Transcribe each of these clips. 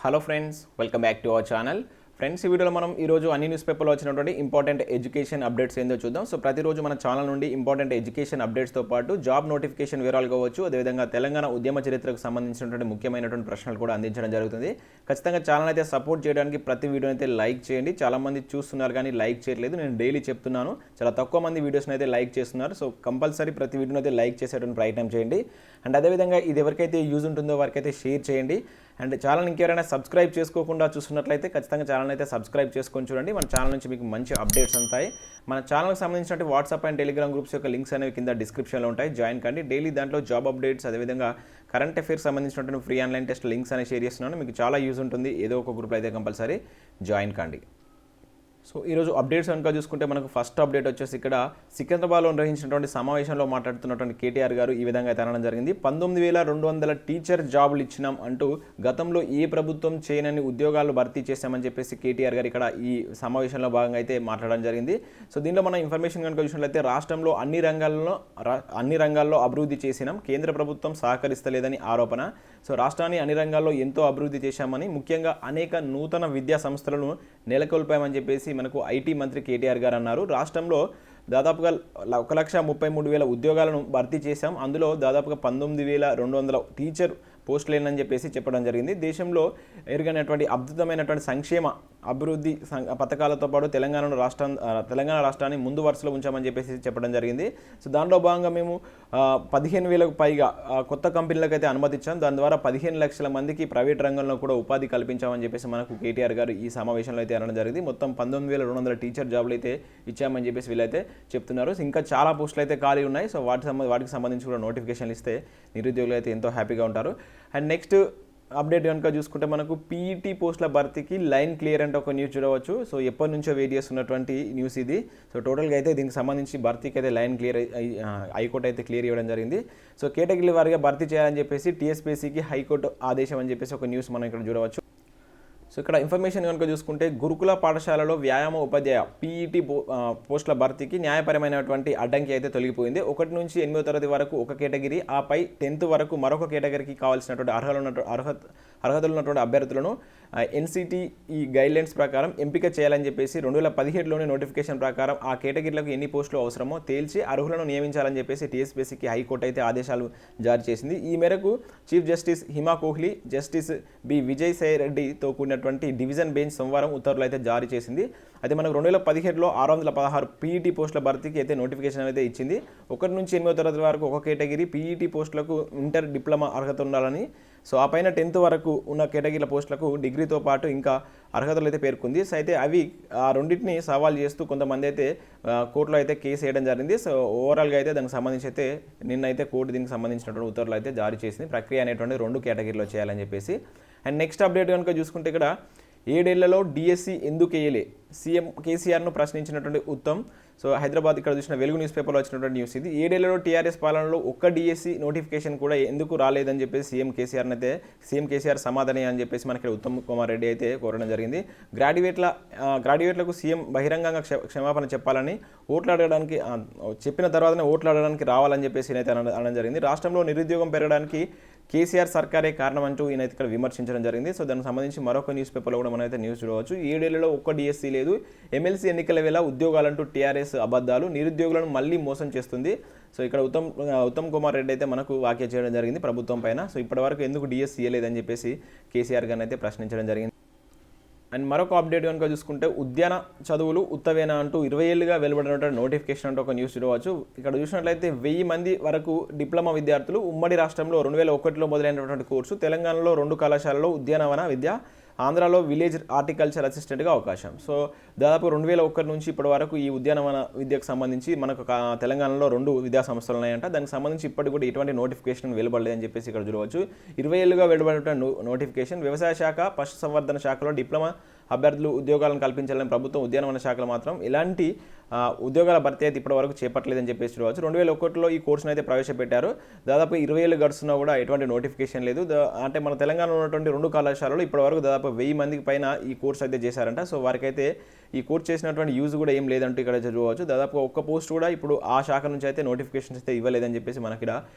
Hello friends, welcome back to our channel. Friends, ఈ వీడియోలో మనం ఈరోజు అన్ని న్యూస్ పేపర్లో వచ్చినటువంటి ఇంపార్టెంట్ ఎడ్యుకేషన్ అప్డేట్స్ ఏందో చూద్దాం. సో ప్రతిరోజు మన ఛానల్ నుండి ఇంపార్టెంట్ ఎడ్యుకేషన్ అప్డేట్స్తో పాటు జాబ్ నోటిఫికేషన్ వివరాలు కావచ్చు, అదేవిధంగా తెలంగాణ ఉద్యమ చరిత్రకు సంబంధించినటువంటి ముఖ్యమైనటువంటి ప్రశ్నలు కూడా అందించడం జరుగుతుంది. ఖచ్చితంగా ఛానల్ అయితే సపోర్ట్ చేయడానికి ప్రతి వీడియోని అయితే లైక్ చేయండి. చాలామంది చూస్తున్నారు కానీ లైక్ చేయట్లేదు. నేను డైలీ చెప్తున్నాను, చాలా తక్కువ మంది వీడియోస్ని అయితే లైక్ చేస్తున్నారు. సో కంపల్సరీ ప్రతి వీడియోని అయితే లైక్ చేసేటువంటి ప్రయత్నం చేయండి. అండ్ అదేవిధంగా ఇది ఎవరికైతే యూజ్ ఉంటుందో వారికైతే షేర్ చేయండి. అండ్ ఛానల్ ఇంకెవరైనా సబ్స్క్రైబ్ చేసుకోకుండా చూస్తున్నట్లయితే ఖచ్చితంగా ఛానల్ అయితే సబ్స్క్రైబ్ చేసుకొని చూడండి. మన ఛానల్ నుంచి మీకు మంచి అప్డేట్స్ ఉంటాయి. మన ఛానల్కి సంబంధించినట్టు వాట్సాప్ అండ్ టెలిగ్రామ్ గ్రూప్స్ యొక్క లింక్స్ అనేవి కింద డిస్క్రిప్షన్లో ఉంటాయి. జాయిన్ కండి. డైలీ దాంట్లో జాబ్ అప్డేట్స్, అదేవిధంగా కరెంట్ అఫైర్స్ సంబంధించినటువంటి ఫ్రీ ఆన్లైన్ టెస్ట్ లింక్స్ అనేవి షేర్ చేస్తున్నాను. మీకు చాలా యూజ్ ఉంటుంది. ఏదో ఒక గ్రూప్లో అయితే కంపల్సరీ జాయిన్ కండి. సో ఈరోజు అప్డేట్స్ కనుక చూసుకుంటే మనకు ఫస్ట్ అప్డేట్ వచ్చేసి ఇక్కడ సికింద్రాబాద్లో నిర్వహించినటువంటి సమావేశంలో మాట్లాడుతున్నటువంటి కేటీఆర్ గారు ఈ విధంగా అయితే అనడం జరిగింది. 19,200 టీచర్ జాబులు ఇచ్చినాం అంటూ గతంలో ఏ ప్రభుత్వం చేయనని ఉద్యోగాలు భర్తీ చేశామని చెప్పేసి కేటీఆర్ గారు ఇక్కడ ఈ సమావేశంలో భాగంగా అయితే మాట్లాడడం జరిగింది. సో దీనిలో మనం ఇన్ఫర్మేషన్ కనుక చూసినట్లయితే రాష్ట్రంలో అన్ని రంగాల్లో అభివృద్ధి చేసినాం, కేంద్ర ప్రభుత్వం సహకరిస్తలేదని ఆరోపణ. సో రాష్ట్రాన్ని అన్ని రంగాల్లో ఎంతో అభివృద్ధి చేశామని, ముఖ్యంగా అనేక నూతన విద్యా సంస్థలను నెలకొల్పామని చెప్పేసి మనకు ఐటీ మంత్రి కేటీఆర్ గారు అన్నారు. రాష్ట్రంలో దాదాపుగా 1,33,000 ఉద్యోగాలను భర్తీ చేశాం. అందులో దాదాపుగా 19,200 టీచర్ పోస్టులేనని చెప్పేసి చెప్పడం జరిగింది. దేశంలో ఎరుగైనటువంటి అద్భుతమైనటువంటి సంక్షేమ అభివృద్ధి పథకాలతో పాటు తెలంగాణ రాష్ట్రాన్ని ముందు వరుసలో ఉంచామని చెప్పేసి చెప్పడం జరిగింది. సో దాంట్లో భాగంగా మేము 15,000కు పైగా కొత్త కంపెనీలకు అయితే అనుమతించాం. దాని ద్వారా 15 లక్షల మందికి ప్రైవేట్ రంగంలో కూడా ఉపాధి కల్పించామని చెప్పేసి మనకు కేటీఆర్ గారు ఈ సమావేశంలో అయితే అనడం జరిగింది. మొత్తం 19,200 టీచర్ జాబులు అయితే ఇచ్చామని చెప్పేసి వీళ్ళైతే చెప్తున్నారు. ఇంకా చాలా పోస్టులు అయితే ఖాళీ ఉన్నాయి. సో వాటికి సంబంధించి కూడా నోటిఫికేషన్లు ఇస్తే నిరుద్యోగులు అయితే ఎంతో హ్యాపీగా ఉంటారు. అండ్ నెక్స్ట్ అప్డేట్ కనుక చూసుకుంటే మనకు పీఈటీ పోస్టుల భర్తీకి లైన్ క్లియర్ అంటే ఒక న్యూస్ చూడవచ్చు. సో ఎప్పటి నుంచో వెయిట్ చేస్తున్నటువంటి న్యూస్ ఇది. సో టోటల్గా అయితే దీనికి సంబంధించి భర్తీకి అయితే లైన్ క్లియర్ హైకోర్టు అయితే క్లియర్ ఇవ్వడం జరిగింది. సో కేటగిరీ వారిగా భర్తీ చేయాలని చెప్పేసి టీఎస్పీఎస్సీకి హైకోర్టు ఆదేశం అని చెప్పేసి ఒక న్యూస్ మనం ఇక్కడ చూడవచ్చు. సో ఇక్కడ ఇన్ఫర్మేషన్ కనుక చూసుకుంటే గురుకుల పాఠశాలలో వ్యాయామ ఉపాధ్యాయ పీఈటీ పోస్టుల భర్తీకి న్యాయపరమైనటువంటి అడ్డంకి అయితే తొలగిపోయింది. 1 నుంచి 8వ తరగతి వరకు ఒక కేటగిరీ, ఆపై 10th వరకు మరొక కేటగిరీకి కావాల్సినటువంటి అర్హతలు ఉన్నటువంటి అభ్యర్థులను ఎన్సిటి ఈ గైడ్లైన్స్ ప్రకారం ఎంపిక చేయాలని చెప్పేసి 2017లోని నోటిఫికేషన్ ప్రకారం ఆ కేటగిరీలకు ఎన్ని పోస్టులు అవసరమో తేల్చి అర్హులను నియమించాలని చెప్పేసి టీఎస్పీఎస్సీకి హైకోర్టు అయితే ఆదేశాలు జారీ చేసింది. ఈ మేరకు chief justice Hima Kohli, justice B Vijay Sai రెడ్డితో కూడినటువంటి డివిజన్ బెంచ్ సోమవారం ఉత్తర్వులు అయితే జారీ చేసింది. అయితే మనకు 2017లో 616 పీఈటీ పోస్టుల భర్తీకి అయితే నోటిఫికేషన్ అయితే ఇచ్చింది. 1 నుంచి 8వ తరగతి వరకు ఒక కేటగిరీ పీఈటీ పోస్టులకు ఇంటర్ డిప్లొమా అర్హత ఉండాలని, సో ఆ పైన 10th వరకు ఉన్న కేటగిరీల పోస్టులకు డిగ్రీతో పాటు ఇంకా అర్హతలు అయితే పేర్కొంది. సో అయితే అవి ఆ రెండింటిని సవాల్ చేస్తూ కొంతమంది అయితే కోర్టులో అయితే కేసు వేయడం జరిగింది. సో ఓవరాల్గా అయితే దానికి సంబంధించి అయితే నిన్నైతే కోర్టు దీనికి సంబంధించినటువంటి ఉత్తర్వులు అయితే జారీ చేసింది. ప్రక్రియ అనేటువంటి 2 కేటగిరీలో చేయాలని చెప్పేసి. అండ్ నెక్స్ట్ అప్డేట్ కనుక చూసుకుంటే ఇక్కడ 7 ఏళ్లలో డిఎస్సి ఎందుకు వేయలే, సీఎం కేసీఆర్ను ప్రశ్నించినటువంటి ఉత్తమ్. సో హైదరాబాద్ ఇక్కడ చూసిన వెలుగు న్యూస్ పేపర్లో వచ్చినటువంటి న్యూస్ ఇది. 7 ఏళ్లలో టీఆర్ఎస్ పాలనలో ఒక్క డిఎస్సి నోటిఫికేషన్ కూడా ఎందుకు రాలేదని చెప్పేసి సీఎం కేసీఆర్ సమాధానం అని చెప్పేసి మనకి ఉత్తమ్ కుమార్ రెడ్డి అయితే కోరడం జరిగింది. గ్రాడ్యుయేట్లకు సీఎం బహిరంగంగా క్షమాపణ చెప్పాలని, ఓట్లాడడానికి చెప్పిన తర్వాతనే ఓట్లాడడానికి రావాలని చెప్పేసి ఈయనైతే అనడం జరిగింది. రాష్ట్రంలో నిరుద్యోగం పెరగడానికి కేసీఆర్ సర్కారే కారణం అంటూ ఈయన ఇక్కడ విమర్శించడం జరిగింది. సో దానికి సంబంధించి మరొక న్యూస్ పేపర్లో కూడా మనమైతే న్యూస్ చూడవచ్చు. 7 ఏళ్లలో ఒక్క డిఎస్సీ లేదు, ఎమ్మెల్సీ ఎన్నికల వేళ ఉద్యోగాలంటూ టీఆర్ఎస్ అబద్ధాలు, నిరుద్యోగులను మళ్ళీ మోసం చేస్తుంది. సో ఇక్కడ ఉత్తమ్ కుమార్ రెడ్డి అయితే మనకు వ్యాఖ్య చేయడం జరిగింది ప్రభుత్వం పైన. సో ఇప్పటివరకు ఎందుకు డిఎస్సీ ఇవ్వలేదని చెప్పేసి కేసీఆర్ గారిని అయితే ప్రశ్నించడం జరిగింది. అండ్ మరొక అప్డేట్ కనుక చూసుకుంటే ఉద్యాన చదువులు ఉత్తవేనా అంటూ 20 ఏళ్ళుగా వెలువడినటువంటి నోటిఫికేషన్ అంటూ ఒక న్యూస్ చూడవచ్చు. ఇక్కడ చూసినట్లయితే 1000 మంది వరకు డిప్లొమా విద్యార్థులు ఉమ్మడి రాష్ట్రంలో 2001లో మొదలైనటువంటి కోర్సు, తెలంగాణలో 2 కళాశాలలో ఉద్యానవన విద్య, ఆంధ్రాలో విలేజ్ హార్టికల్చర్ అసిస్టెంట్గా అవకాశం. సో దాదాపు 2001 నుంచి ఇప్పటి వరకు ఈ ఉద్యానవన విద్యకు సంబంధించి మనకు తెలంగాణలో 2 విద్యా సంస్థలు ఉన్నాయంట. దానికి సంబంధించి ఇప్పటికి కూడా ఎటువంటి నోటిఫికేషన్ వెలువడలేదని చెప్పేసి ఇక్కడ చూడవచ్చు. 20 ఏళ్ళుగా వెలువడినటువంటి నోటిఫికేషన్. వ్యవసాయ శాఖ, పశు సంవర్ధన శాఖలో డిప్లొమా అభ్యర్థులు ఉద్యోగాలను కల్పించాలని ప్రభుత్వం, ఉద్యానవన శాఖలు మాత్రం ఇలాంటి ఉద్యోగాల భర్తీ అయితే ఇప్పటి వరకు చేపట్టలేదని చెప్పేసి చూడవచ్చు. 2001లో ఈ కోర్సును అయితే ప్రవేశపెట్టారు. దాదాపు 20 ఏళ్ళు గడుస్తున్నా కూడా ఎటువంటి నోటిఫికేషన్ లేదు. అంటే మన తెలంగాణలో ఉన్నటువంటి 2 కళాశాలలు ఇప్పటి వరకు దాదాపు 1000 మందికి పైన ఈ కోర్స్ అయితే చేశారంట. సో వారికైతే ఈ కోర్స్ చేసినటువంటి యూజ్ కూడా ఏం లేదంటూ ఇక్కడ చూడవచ్చు. దాదాపు ఒక్క పోస్ట్ కూడా ఇప్పుడు ఆ శాఖ నుంచి అయితే నోటిఫికేషన్స్ అయితే ఇవ్వలేదని చెప్పేసి మనకి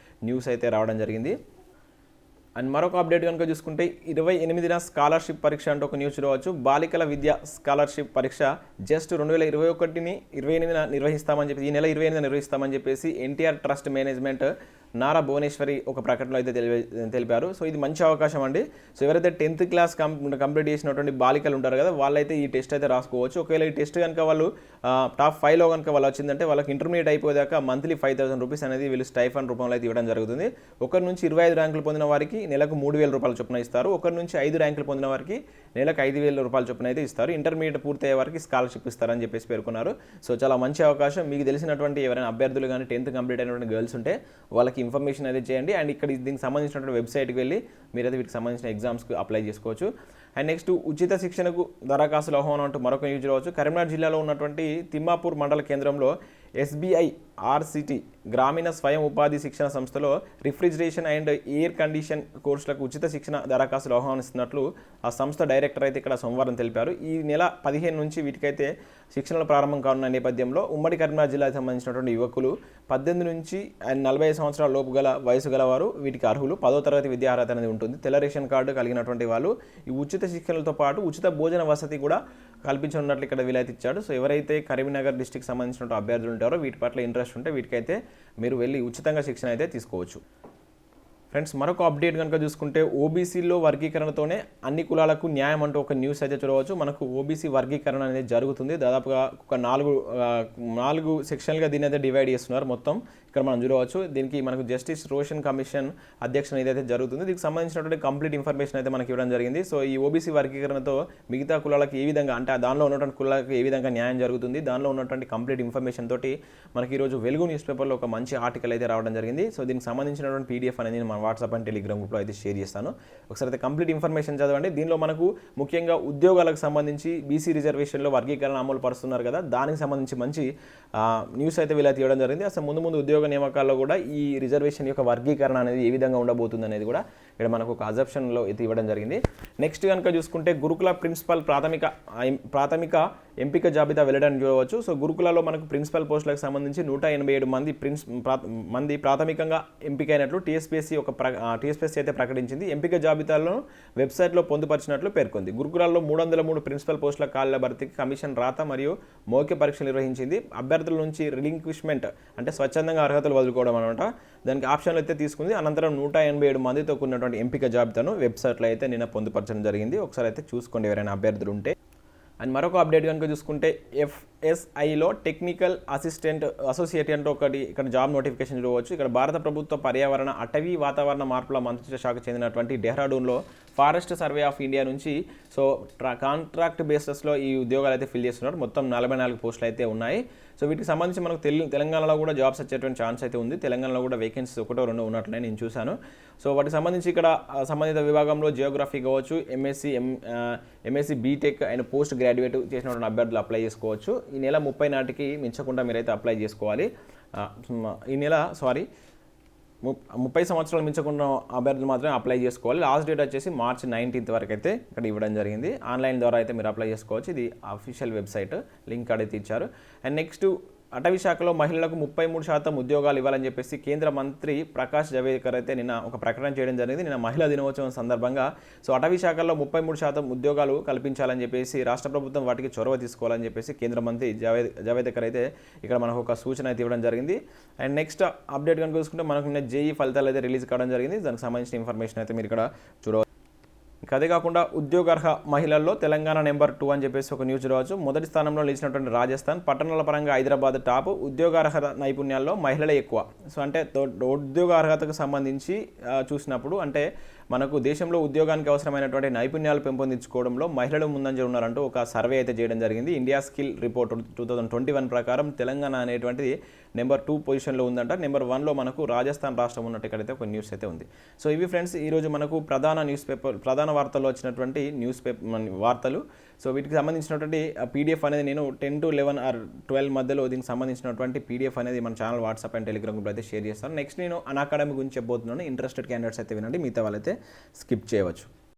న్యూస్ అయితే రావడం జరిగింది. అండ్ మరొక అప్డేట్ కనుక చూసుకుంటే 28న స్కాలర్షిప్ పరీక్ష అంటూ ఒక న్యూస్ చూడవచ్చు. బాలికల విద్య స్కాలర్షిప్ పరీక్ష జస్ట్ 2021ని 28న నిర్వహిస్తామని చెప్పి ఈ నెల 28న నిర్వహిస్తామని చెప్పేసి ఎన్టీఆర్ ట్రస్ట్ మేనేజ్మెంట్ నారా భువనేశ్వరి ఒక ప్రకటనలో అయితే తెలిపారు. సో ఇది మంచి అవకాశం అండి. సో ఎవరైతే 10th క్లాస్ కంప్లీట్ చేసినటువంటి బాలికలు ఉంటారు కదా, వాళ్ళైతే ఈ టెస్ట్ అయితే రాసుకోవచ్చు. ఒకవేళ ఈ టెస్ట్ కనుక వాళ్ళు టాప్ 5లో కనుక వాళ్ళు వచ్చిందంటే వాళ్ళకి ఇంటర్మీడియట్ అయిపోయాక మంత్లీ 5,000 రూపీస్ అనేది వీళ్ళు స్టైఫండ్ రూపంలో అయితే ఇవ్వడం జరుగుతుంది. ఒకరి నుంచి 25 ర్యాంకులు పొందిన వారికి నెలకు 3,000 రూపాయల చొప్పున ఇస్తారు. ఒకరి నుంచి 5 ర్యాంకులు పొందిన వారికి నెలకు 5,000 రూపాయల చొప్పున అయితే ఇస్తారు. ఇంటర్మీడియట్ పూర్తయ్యే వారికి స్కాలర్షిప్ ఇస్తారని చెప్పేసి పేర్కొన్నారు. సో చాలా మంచి అవకాశం. మీకు తెలిసినటువంటి ఎవరైనా అభ్యర్థులు కానీ 10th కంప్లీట్ అయినటువంటి గర్ల్స్ ఉంటే వాళ్ళకి ఇన్ఫర్మేషన్ అయితే చేయండి. అండ్ ఇక్కడ దీనికి సంబంధించినటువంటి వెబ్సైట్కి వెళ్ళి మీరైతే వీటికి సంబంధించిన ఎగ్జామ్స్కి అప్లై చేసుకోవచ్చు. అండ్ నెక్స్ట్ ఉచిత శిక్షణకు దరఖాస్తులు ఆహ్వానం అంటూ మరొక న్యూస్ చూడవచ్చు. కరీంనగర్ జిల్లాలో ఉన్నటువంటి తిమ్మాపూర్ మండల కేంద్రంలో SBI RCT గ్రామీణ స్వయం ఉపాధి శిక్షణ సంస్థలో రిఫ్రిజిరేషన్ అండ్ ఎయిర్ కండిషన్ కోర్సులకు ఉచిత శిక్షణ దరఖాస్తులు ఆహ్వానిస్తున్నట్లు ఆ సంస్థ డైరెక్టర్ అయితే ఇక్కడ సోమవారం తెలిపారు. ఈ నెల 15 నుంచి వీటికైతే శిక్షణలు ప్రారంభం కానున్న నేపథ్యంలో ఉమ్మడి కరీంనగర్ జిల్లాకు సంబంధించినటువంటి యువకులు 18 నుంచి 45 సంవత్సరాల లోపు గల వయసు గలవారు వీటికి అర్హులు. 10వ తరగతి విద్యా అర్హత అనేది ఉంటుంది. తెల్ల రేషన్ కార్డు కలిగినటువంటి వాళ్ళు ఈ ఉచిత శిక్షణలతో పాటు ఉచిత భోజన వసతి కూడా కల్పించనున్నట్లు ఇక్కడ వీలైతే ఇచ్చాడు. సో ఎవరైతే కరీంనగర్ డిస్టిక్ సంబంధించిన అభ్యర్థులు ఉంటారో వీటి పట్ల ఇంట్రెస్ట్ ఉంటే వీటికైతే మీరు వెళ్ళి ఉచితంగా శిక్షణ అయితే తీసుకోవచ్చు. ఫ్రెండ్స్ మరొక అప్డేట్ కనుక చూసుకుంటే ఓబీసీలో వర్గీకరణతోనే అన్ని కులాలకు న్యాయం అంటూ ఒక న్యూస్ అయితే చూడవచ్చు. మనకు ఓబీసీ వర్గీకరణ అనేది జరుగుతుంది. దాదాపుగా ఒక 4 సెక్షన్లుగా దీని అయితే డివైడ్ చేస్తున్నారు. మొత్తం ఇక్కడ మనం చూడవచ్చు. దీనికి మనకు జస్టిస్ రోషన్ కమిషన్ అధ్యక్షన ఏదైతే జరుగుతుంది దీనికి సంబంధించినటువంటి కంప్లీట్ ఇన్ఫర్మేషన్ అయితే మనకి ఇవ్వడం జరిగింది. సో ఈ ఓబీసీ వర్గీకరణతో మిగతా కులాలకు ఏ విధంగా అంటే దానిలో ఉన్నటువంటి కులాలకు ఏ విధంగా న్యాయం జరుగుతుంది, దానిలో ఉన్నటువంటి కంప్లీట్ ఇన్ఫర్మేషన్ తోటి మనకి ఈరోజు వెలుగు న్యూస్ పేపర్లో ఒక మంచి ఆర్టికల్ అయితే రావడం జరిగింది. సో దీనికి సంబంధించినటువంటి PDF అనేది మన వాట్సాప్ అండ్ టెలిగ్రామ్ గ్రూప్లో అయితే షేర్ చేస్తాను. ఒకసారి అయితే కంప్లీట్ ఇన్ఫర్మేషన్ చదవండి. దీనిలో మనకు ముఖ్యంగా ఉద్యోగాలకు సంబంధించి బీసీ రిజర్వేషన్లో వర్గీకరణ అమలు పరుస్తున్నారు కదా, దానికి సంబంధించి మంచి న్యూస్ అయితే వీళ్ళైతే ఇవ్వడం జరిగింది. అసలు ముందు ఉద్యోగ నియామకాల్లో కూడా ఈ రిజర్వేషన్ యొక్క వర్గీకరణ అనేది ఏ విధంగా ఉండబోతుంది అనేది కూడా ఇక్కడ మనకు ఒక అజంప్షన్లో అయితే ఇవ్వడం జరిగింది. నెక్స్ట్ కనుక చూసుకుంటే గురుకుల ప్రిన్సిపల్ ప్రాథమిక ఎంపిక జాబితా వెళ్లడానికి చూడవచ్చు. సో గురుకులలో మనకు ప్రిన్సిపల్ పోస్టులకు సంబంధించి 187 మంది ప్రాథమికంగా ఎంపికైనట్లు టీఎస్పీఎస్సీ అయితే ప్రకటించింది. ఎంపిక జాబితాలను వెబ్సైట్లో పొందుపరిచినట్లు పేర్కొంది. గురుకులాల్లో 303 ప్రిన్సిపల్ పోస్టుల ఖాళీల భర్తీకి కమిషన్ రాత మరియు మౌఖిక పరీక్షలు నిర్వహించింది. అభ్యర్థుల నుంచి రిలింక్విష్మెంట్ అంటే స్వచ్ఛందంగా అర్హతలు వదులుకోవడం అనమాట, దానికి ఆప్షన్లు అయితే తీసుకుంది. అనంతరం 187 మందితో కూడినటువంటి ఎంపిక జాబితాను వెబ్సైట్లో అయితే నిన్న పొందుపరచడం జరిగింది. ఒకసారి అయితే చూసుకోండి ఎవరైనా అభ్యర్థులు ఉంటే. అండ్ మరొక అప్డేట్ కనుక చూసుకుంటే FSIలో టెక్నికల్ అసిస్టెంట్ అసోసియేట్ అంటే ఒకటి ఇక్కడ జాబ్ నోటిఫికేషన్ చూడవచ్చు. ఇక్కడ భారత ప్రభుత్వ పర్యావరణ అటవీ వాతావరణ మార్పుల మంత్రిత్వ శాఖకు చెందినటువంటి డెహ్రాడూన్లో ఫారెస్ట్ సర్వే ఆఫ్ ఇండియా నుంచి సో కాంట్రాక్ట్ బేసిస్లో ఈ ఉద్యోగాలు అయితే ఫిల్ చేస్తున్నారు. మొత్తం 44 పోస్టులు అయితే ఉన్నాయి. సో వీటికి సంబంధించి మనకు తెలంగాణలో కూడా జాబ్స్ వచ్చేటువంటి ఛాన్స్ అయితే ఉంది. తెలంగాణలో కూడా వేకెన్సీస్ 1-2 ఉన్నట్లనే నేను చూశాను. సో వాటికి సంబంధించి ఇక్కడ సంబంధిత విభాగంలో జియోగ్రఫీ కావచ్చు, MSc BTech and post graduate చేసినటువంటి అభ్యర్థులు అప్లై చేసుకోవచ్చు. ఈ నెల 30 నాటికి మించకుండా మీరైతే అప్లై చేసుకోవాలి. 30 సంవత్సరాలు మించకుండా అభ్యర్థులు మాత్రమే అప్లై చేసుకోవాలి. లాస్ట్ డేట్ వచ్చేసి March 19th వరకు అయితే ఇక్కడ ఇవ్వడం జరిగింది. ఆన్లైన్ ద్వారా అయితే మీరు అప్లై చేసుకోవచ్చు. ఇది అఫీషియల్ వెబ్సైట్, లింక్ అడిగితే ఇచ్చారు. అండ్ నెక్స్ట్ అటవీ శాఖలో మహిళలకు 33% ఉద్యోగాలు ఇవ్వాలని చెప్పేసి కేంద్ర మంత్రి ప్రకాష్ జవదేకర్ అయితే నిన్న ఒక ప్రకటన చేయడం జరిగింది. నిన్న మహిళా దినోత్సవం సందర్భంగా సో అటవీ శాఖల్లో 33% ఉద్యోగాలు కల్పించాలని చెప్పేసి రాష్ట్ర ప్రభుత్వం వాటికి చొరవ తీసుకోవాలని చెప్పేసి కేంద్ర మంత్రి జవదేకర్ అయితే ఇక్కడ మనకు ఒక సూచన అయితే ఇవ్వడం జరిగింది. అండ్ నెక్స్ట్ అప్డేట్ కనుక చూసుకుంటే మనకు నిన్న JEE ఫలితాలు అయితే రిలీజ్ కావడం జరిగింది. దానికి సంబంధించిన ఇన్ఫర్మేషన్ అయితే మీరు ఇక్కడ చూడవచ్చు. అదే కాకుండా ఉద్యోగార్హ మహిళల్లో తెలంగాణ నెంబర్ 2 అని చెప్పేసి ఒక న్యూస్ చూడవచ్చు. మొదటి స్థానంలో నిలిచినటువంటి రాజస్థాన్, పట్టణాల పరంగా హైదరాబాద్ టాప్. ఉద్యోగార్హత నైపుణ్యాల్లో మహిళలే ఎక్కువ. సో అంటే ఉద్యోగార్హతకు సంబంధించి చూసినప్పుడు అంటే మనకు దేశంలో ఉద్యోగానికి అవసరమైనటువంటి నైపుణ్యాలు పెంపొందించుకోవడంలో మహిళలు ముందంజ ఉన్నారంటూ ఒక సర్వే అయితే చేయడం జరిగింది. ఇండియా స్కిల్ రిపోర్ట్ 2021 ప్రకారం తెలంగాణ అనేటువంటిది నెంబర్ 2 పొజిషన్లో ఉందంట. నెంబర్ 1లో మనకు రాజస్థాన్ రాష్ట్రం ఉన్నట్టు ఇక్కడైతే ఒక న్యూస్ అయితే ఉంది. సో ఇవి ఫ్రెండ్స్ ఈరోజు మనకు ప్రధాన వార్తల్లో వచ్చినటువంటి వార్తలు. సో వీటికి సంబంధించినటువంటి PDF అనేది నేను 10 to 11 or 12 మధ్యలో దీనికి సంబంధించినటువంటి PDF అనేది మన ఛానల్ వాట్సాప్ అండ్ టెలిగ్రామ్ గ్రూప్లో అయితే షేర్ చేస్తాను. నెక్స్ట్ నేను అన్అకాడమీ గురించి చెప్పబోతున్నాను. ఇంట్రెస్టెడ్ క్యాండిడేట్స్ అయితే వినండి, మిగతా వాళ్ళైతే స్కిప్ చేయవచ్చు.